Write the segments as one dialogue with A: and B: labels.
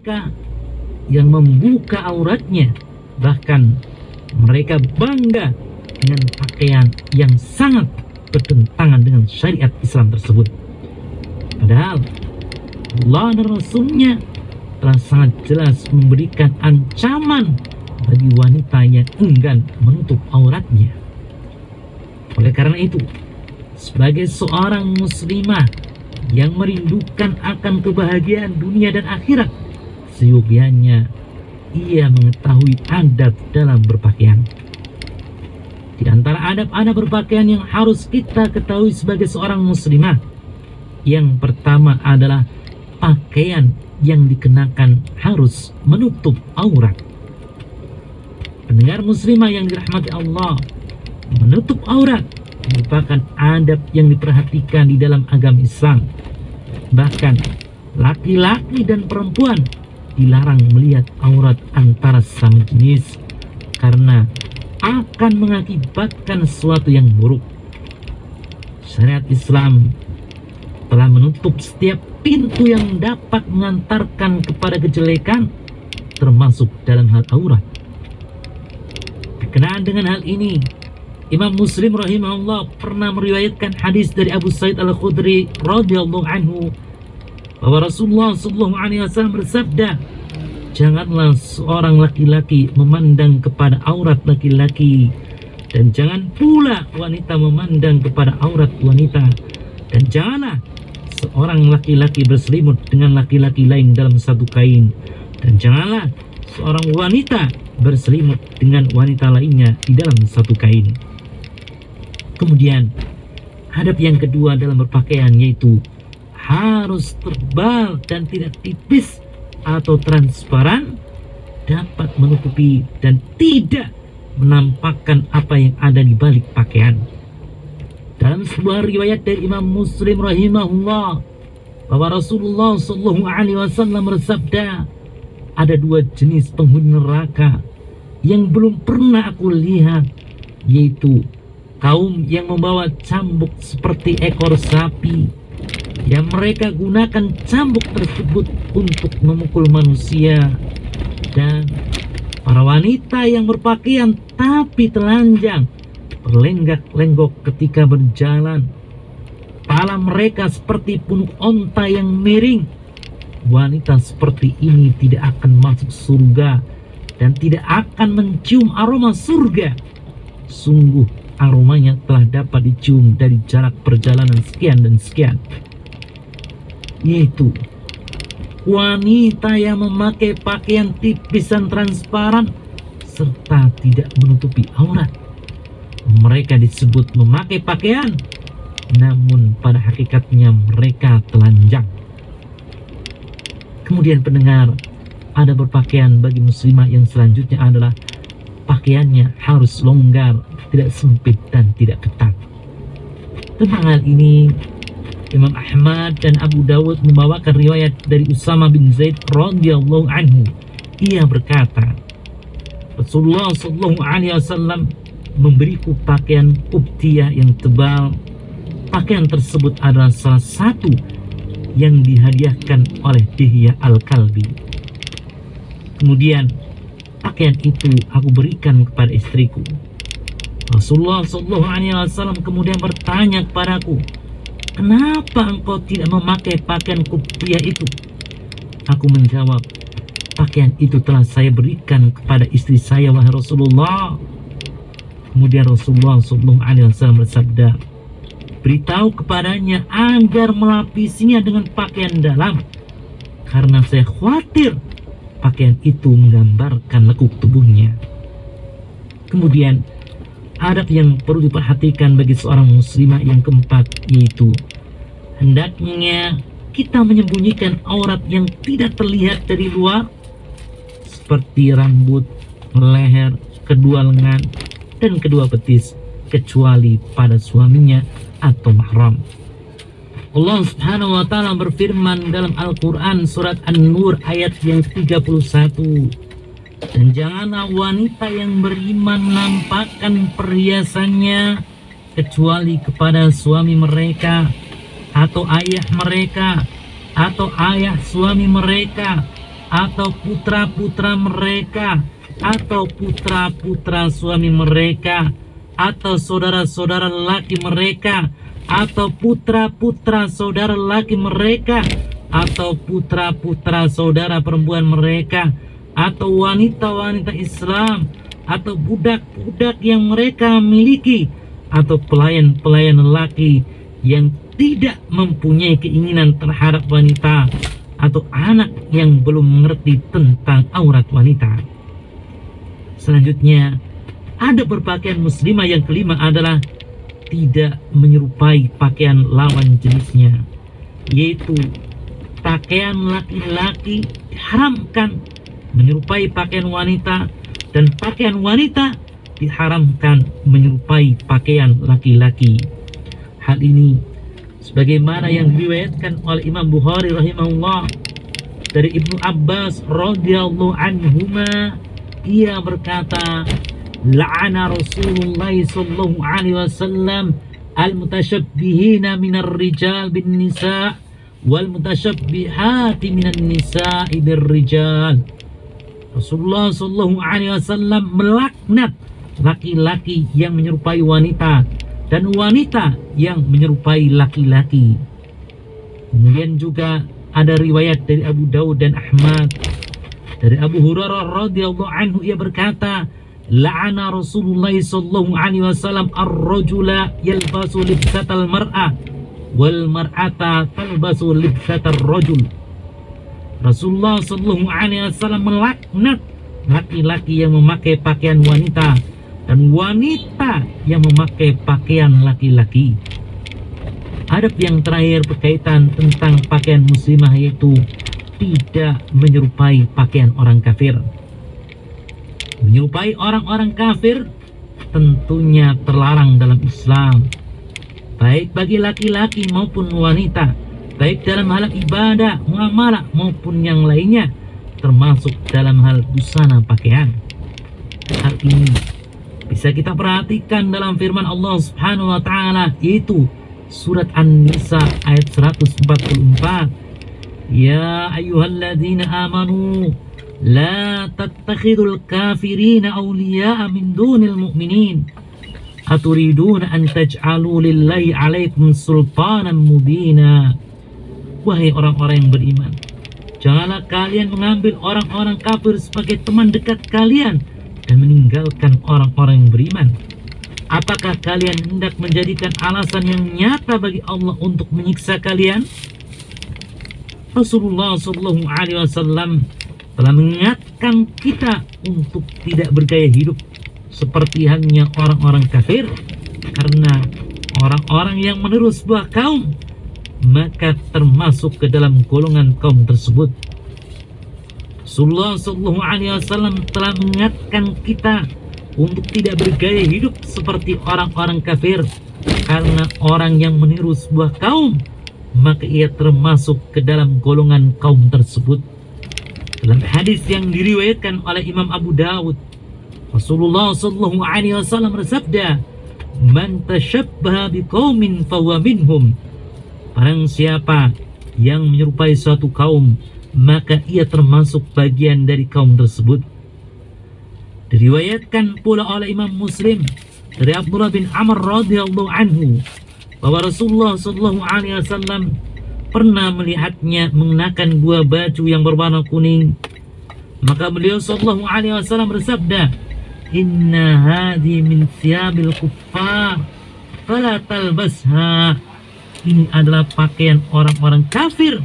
A: mereka yang membuka auratnya, bahkan mereka bangga dengan pakaian yang sangat bertentangan dengan syariat Islam tersebut. Padahal Allah dan Rasulnya telah sangat jelas memberikan ancaman bagi wanita yang enggan menutup auratnya. Oleh karena itu, sebagai seorang muslimah yang merindukan akan kebahagiaan dunia dan akhirat, seyogianya ia mengetahui adab dalam berpakaian. Di antara adab-adab berpakaian yang harus kita ketahui sebagai seorang muslimah, yang pertama adalah pakaian yang dikenakan harus menutup aurat. Pendengar muslimah yang dirahmati Allah, menutup aurat merupakan adab yang diperhatikan di dalam agama Islam. Bahkan laki-laki dan perempuan dilarang melihat aurat antara sama jenis karena akan mengakibatkan sesuatu yang buruk. Syariat Islam telah menutup setiap pintu yang dapat mengantarkan kepada kejelekan, termasuk dalam hal aurat. Berkenaan dengan hal ini, Imam Muslim rahimahullah pernah meriwayatkan hadis dari Abu Sa'id Al-Khudri radhiyallahu anhu bahwa Rasulullah sallallahu alaihi wasallam bersabda, janganlah seorang laki-laki memandang kepada aurat laki-laki, dan jangan pula wanita memandang kepada aurat wanita, dan janganlah seorang laki-laki berselimut dengan laki-laki lain dalam satu kain, dan janganlah seorang wanita berselimut dengan wanita lainnya di dalam satu kain. Kemudian adab yang kedua dalam berpakaian yaitu harus tebal dan tidak tipis atau transparan, dapat menutupi dan tidak menampakkan apa yang ada di balik pakaian. Dalam sebuah riwayat dari Imam Muslim rahimahullah bahwa Rasulullah sallallahu alaihi wasallam bersabda, ada dua jenis penghuni neraka yang belum pernah aku lihat, yaitu kaum yang membawa cambuk seperti ekor sapi, yang mereka gunakan cambuk tersebut untuk memukul manusia, dan para wanita yang berpakaian tapi telanjang, berlenggak-lenggok ketika berjalan, kepala mereka seperti punuk onta yang miring. Wanita seperti ini tidak akan masuk surga dan tidak akan mencium aroma surga. Sungguh aromanya telah dapat dicium dari jarak perjalanan sekian dan sekian. Yaitu wanita yang memakai pakaian tipis dan transparan serta tidak menutupi aurat. Mereka disebut memakai pakaian, namun pada hakikatnya mereka telanjang. Kemudian pendengar, ada berpakaian bagi muslimah yang selanjutnya adalah pakaiannya harus longgar, tidak sempit dan tidak ketat. Tentang hal ini, Imam Ahmad dan Abu Dawud membawakan riwayat dari Usama bin Zaid radhiyallahu anhu. Ia berkata, Rasulullah sallallahu alaihi wasallam memberiku pakaian ubtiyah yang tebal. Pakaian tersebut adalah salah satu yang dihadiahkan oleh Dihya Al-Kalbi. Kemudian pakaian itu aku berikan kepada istriku. Rasulullah sallallahu alaihi wasallam kemudian bertanya kepadaku, kenapa engkau tidak memakai pakaian ubtiyah itu? Aku menjawab, pakaian itu telah saya berikan kepada istri saya, wahai Rasulullah. Kemudian Rasulullah sallallahu alaihi wasallam bersabda, beritahu kepadanya agar melapisinya dengan pakaian dalam, karena saya khawatir pakaian itu menggambarkan lekuk tubuhnya. Kemudian adab yang perlu diperhatikan bagi seorang muslimah yang keempat, yaitu hendaknya kita menyembunyikan aurat yang tidak terlihat dari luar, seperti rambut, leher, kedua lengan, dan kedua betis, kecuali pada suaminya atau mahram. Allah subhanahu wa ta'ala berfirman dalam Al-Quran surat An-Nur ayat yang 31, dan janganlah wanita yang beriman menampakkan perhiasannya kecuali kepada suami mereka atau ayah mereka atau ayah suami mereka atau putra-putra mereka, atau putra-putra suami mereka, atau saudara-saudara laki mereka, atau putra-putra saudara laki mereka, atau putra-putra saudara perempuan mereka, atau wanita-wanita Islam, atau budak-budak yang mereka miliki, atau pelayan-pelayan lelaki yang tidak mempunyai keinginan terhadap wanita, atau anak yang belum mengerti tentang aurat wanita. Selanjutnya, ada berpakaian muslimah yang kelima adalah tidak menyerupai pakaian lawan jenisnya, yaitu pakaian laki-laki diharamkan menyerupai pakaian wanita, dan pakaian wanita diharamkan menyerupai pakaian laki-laki. Hal ini sebagaimana yang diriwayatkan oleh Imam Bukhari rahimahullah dari Ibnu Abbas radhiyallahu anhuma, ia berkata, la'ana Rasulullah sallallahu alaihi wasallam al-mutasyabbihina minar rijal bin nisa wal mutasyabbihati minan nisa'i bir rijal. Rasulullah sallallahu alaihi wasallam melaknat laki-laki yang menyerupai wanita dan wanita yang menyerupai laki-laki. Kemudian juga ada riwayat dari Abu Daud dan Ahmad dari Abu Hurairah radhiyallahu anhu, ia berkata, la'ana Rasulullah sallallahu alaihi wasallam ar-rajula yalbasu libsatal mar'ah wal mar'ata talbasu libsatar rajul. Rasulullah sallallahu alaihi wasallam melaknat laki-laki yang memakai pakaian wanita dan wanita yang memakai pakaian laki-laki. Adab yang terakhir berkaitan tentang pakaian muslimah, yaitu tidak menyerupai pakaian orang kafir. Menyerupai orang-orang kafir tentunya terlarang dalam Islam, baik bagi laki-laki maupun wanita, baik dalam hal ibadah, muamalah maupun yang lainnya, termasuk dalam hal busana pakaian. Hal ini bisa kita perhatikan dalam firman Allah Subhanahu wa taala, yaitu surat An-Nisa ayat 144. Ya ayyuhalladzina amanu la tattakhidul kafirina awliya'a min dunil mu'minin aturiduna an taj'alu lillahi 'alaikum sultanan mubina. Wahai orang-orang yang beriman, janganlah kalian mengambil orang-orang kafir sebagai teman dekat kalian dan meninggalkan orang-orang yang beriman. Apakah kalian hendak menjadikan alasan yang nyata bagi Allah untuk menyiksa kalian? Rasulullah sallallahu alaihi wasallam telah mengingatkan kita untuk tidak bergaya hidup seperti halnya orang-orang kafir, karena orang-orang yang meniru sebuah kaum maka termasuk ke dalam golongan kaum tersebut. Rasulullah sallallahu alaihi wasallam telah mengingatkan kita untuk tidak bergaya hidup seperti orang-orang kafir, karena orang yang meniru sebuah kaum maka ia termasuk ke dalam golongan kaum tersebut. Dalam hadis yang diriwayatkan oleh Imam Abu Dawud, Rasulullah sallallahu alaihi wasallam bersabda, "Man tashabbaha biqaumin fahuwa minhum." Barang siapa yang menyerupai suatu kaum, maka ia termasuk bagian dari kaum tersebut. Diriwayatkan pula oleh Imam Muslim dari Abdullah bin Amr radhiyallahu anhu bahwa Rasulullah sallallahu alaihi wasallam pernah melihatnya mengenakan dua baju yang berwarna kuning. Maka beliau sallallahu alaihi wasallam bersabda, "Inna hadhi min thiyabil kuffar, fala talbasha." Ini adalah pakaian orang-orang kafir,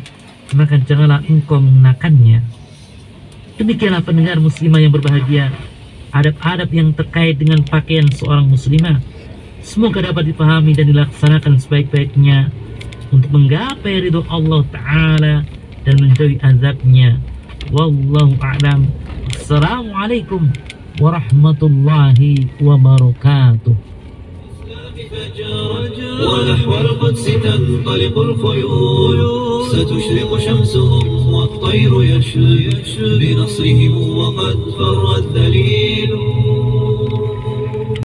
A: maka janganlah engkau mengenakannya. Demikianlah pendengar muslimah yang berbahagia, adab-adab yang terkait dengan pakaian seorang muslimah. Semoga dapat dipahami dan dilaksanakan sebaik-baiknya untuk menggapai ridho Allah Ta'ala dan menjauhi azabnya. Wallahu a'lam. Assalamualaikum warahmatullahi wabarakatuh.
B: ونحو القدس تنطلق الخيول ستشرق شمسهم والطير يشهد بنصرهم وقد فر الذليل.